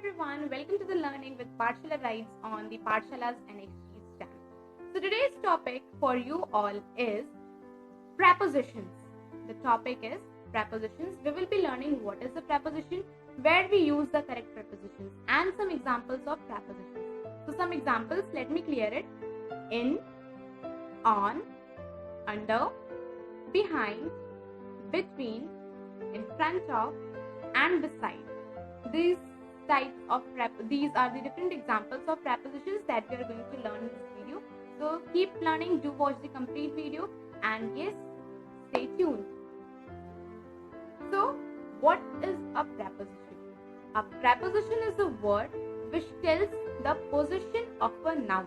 everyone, welcome to the Learning with Pathshala Rides on the Pathshala's NXT channel. So today's topic for you all is prepositions. The topic is prepositions. We will be learning what is the preposition, where we use the correct prepositions, and some examples of prepositions. So some examples, let me clear it. In, on, under, behind, between, in front of, and beside. These are the different examples of prepositions that we are going to learn in this video. So keep learning, do watch the complete video, and yes, stay tuned. So what is a preposition? A preposition is a word which tells the position of a noun.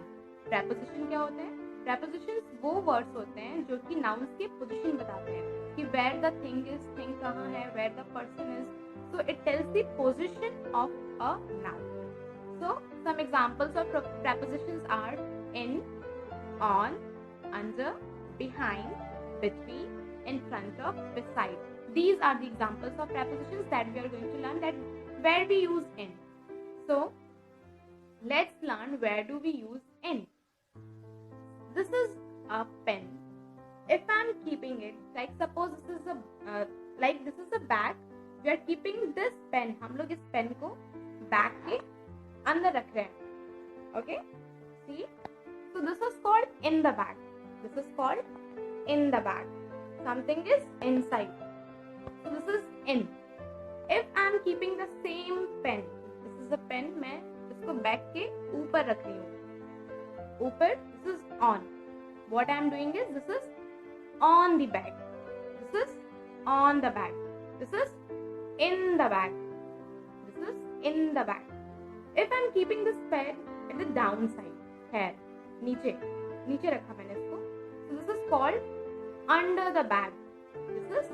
Preposition क्या होते हैं? Prepositions वो words होते हैं जो कि nouns के position बताते हैं कि where the thing is, thing कहाँ है, where the person is. So it tells the position of a noun. So some examples of prepositions are in, on, under, behind, between, in front of, beside. These are the examples of prepositions that we are going to learn, that where we use in. So let's learn where do we use in. This is a pen. If I'm keeping it, like suppose this is a bag, we are keeping this pen. हम लोग इस pen को bag के अंदर रख रहे हैं. Okay? See? So this is called in the bag. This is called in the bag. Something is inside. So this is in. If I'm keeping the same pen, this is a pen, मैं इसको bag के ऊपर रख रही हूँ. ऊपर, this is on. What I'm doing is, this is on the bag. This is on the bag. This is in the bag. This is in the bag. If I'm keeping this pen at the downside, here, नीचे रखा मैंने इसको. So this is called under the bag. This is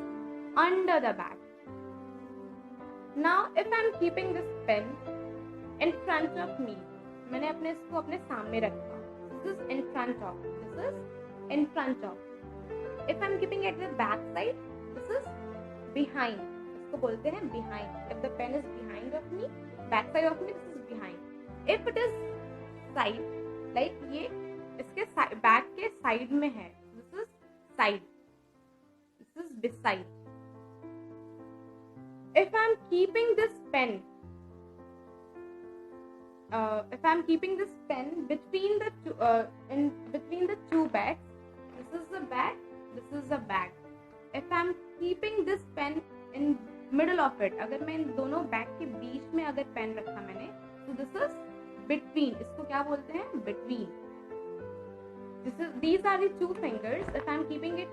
under the bag. Now if I'm keeping this pen in front of me, मैंने इसको अपने सामने रखा. This is in front of. This is in front of. If I'm keeping it at the back side, this is behind. इसको बोलते हैं behind. If the pen is behind of me, back side of me, this is behind. If it is side, like ये इसके back के side में है, this is side. This is beside. If I'm keeping this pen, between the two bags, this is the bag, this is the bag. If I'm keeping this pen in middle of it, अगर मैं इन दोनों bag के बीच में अगर pen रखा मैंने, तो this is between. इसको क्या बोलते हैं? Between. These are the two fingers. If I'm keeping it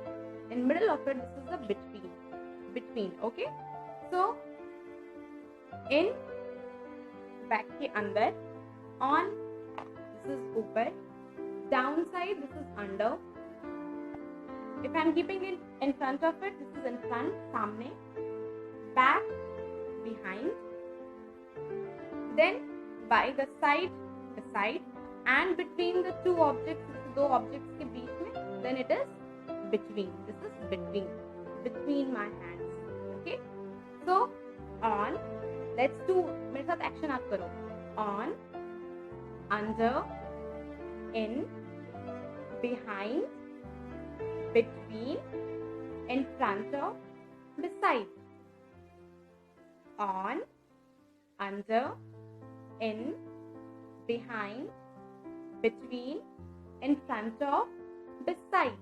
in middle of it, this is the between. Between. Okay. So in, bag के अंदर, on, this is ऊपर, downside, this is under. If I'm keeping it in front of it, this is in front, सामने, back, behind. Then by the side, beside, and between the two objects, दो objects के बीच में, then it is between. This is between my hands. Okay? So on, let's do, मेरे साथ action आप करो. On, under, in, behind, between, in front of, beside. On, under, in, behind, between, in front of, beside.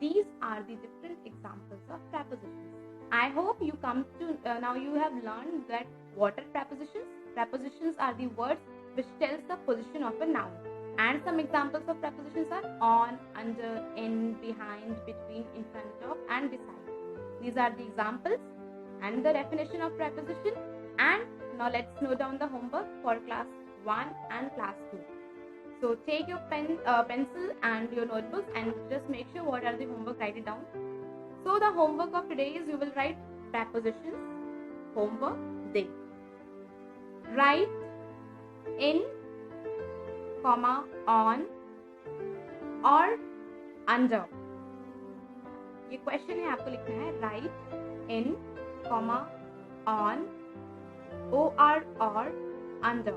These are the different examples of prepositions. I hope you come to now you have learned that what are prepositions. Prepositions are the words which tells the position of a noun. And some examples of prepositions are on, under, in, behind, between, in front of, and beside. These are the examples and the definition of preposition. And now let's note down the homework for class 1 and class 2. So take your pencil and your notebooks and just make sure what are the homework, write it down. So the homework of today is you will write prepositions. Homework day. Write in, comma, on or under. ये question है, आपको लिखना है right in, comma, on, or under.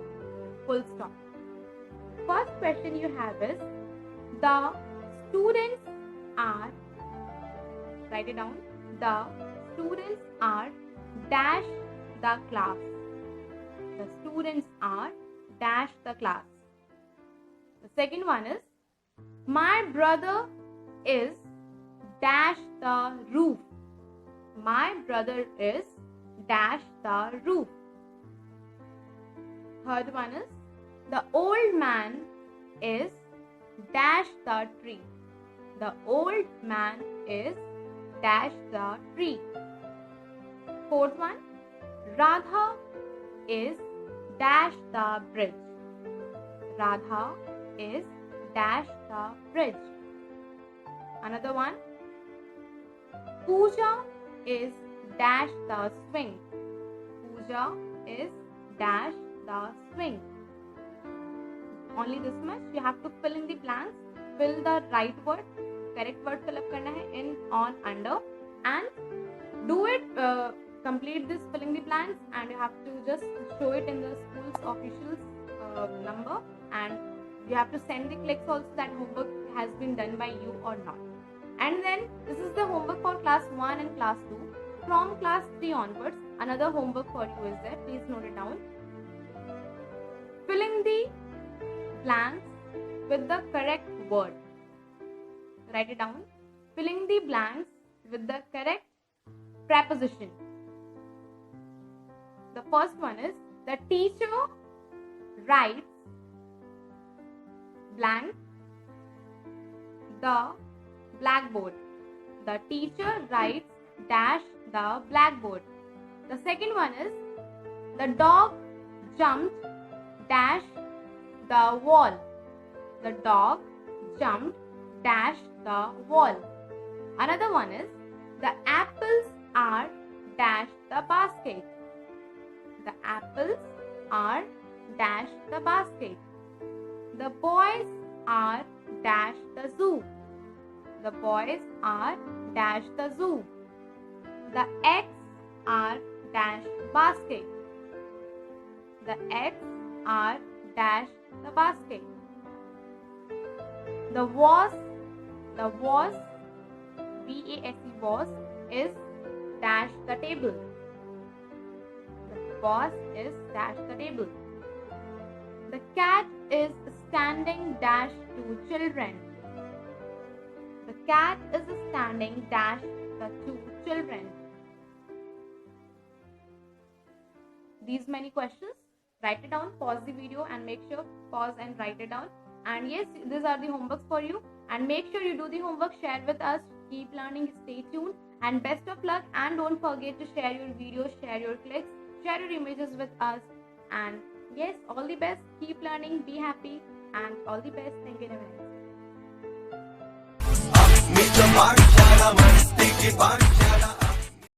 Full stop. First question you have is, the students are, write it down, the students are dash the class. The students are dash the class. The second one is, my brother is dash the roof. My brother is dash the roof. Third one is, the old man is dash the tree. The old man is dash the tree. Fourth one, Radha is dash the bridge. Radha is dash the bridge. Another one, Pooja is dash the swing. Pooja is dash the swing. Only this much. You have to fill in the blanks. Fill the right word, correct word fill up करना है in, on, under, and do it. Complete this filling the blanks, and you have to just show it in the school's official number, and you have to send the clicks also that homework has been done by you or not. And then this is the homework for class 1 and class 2. From class 3 onwards, another homework for you is there. Please note it down. Filling the blanks with the correct word. Write it down. Filling the blanks with the correct preposition. The first one is, the teacher writes blank the blackboard. The teacher writes dash the blackboard. The second one is, the dog jumped dash the wall. The dog jumped dash the wall. Another one is, the apples are dash the basket. The apples are dash the basket. The boys are dash the zoo. The boys are dash the zoo. The eggs are dash basket. The eggs are dash the basket. The was, VASE was, is dash the table. The was is dash the table. The cat is standing dash two children. The cat is standing dash the two children. These many questions. Write it down, pause the video and make sure pause and write it down. And yes, these are the homeworks for you. And make sure you do the homework, share with us, keep learning, stay tuned, and best of luck. And don't forget to share your videos, share your clicks, share your images with us. And yes, all the best, keep learning, be happy, and all the best. Thank you very much.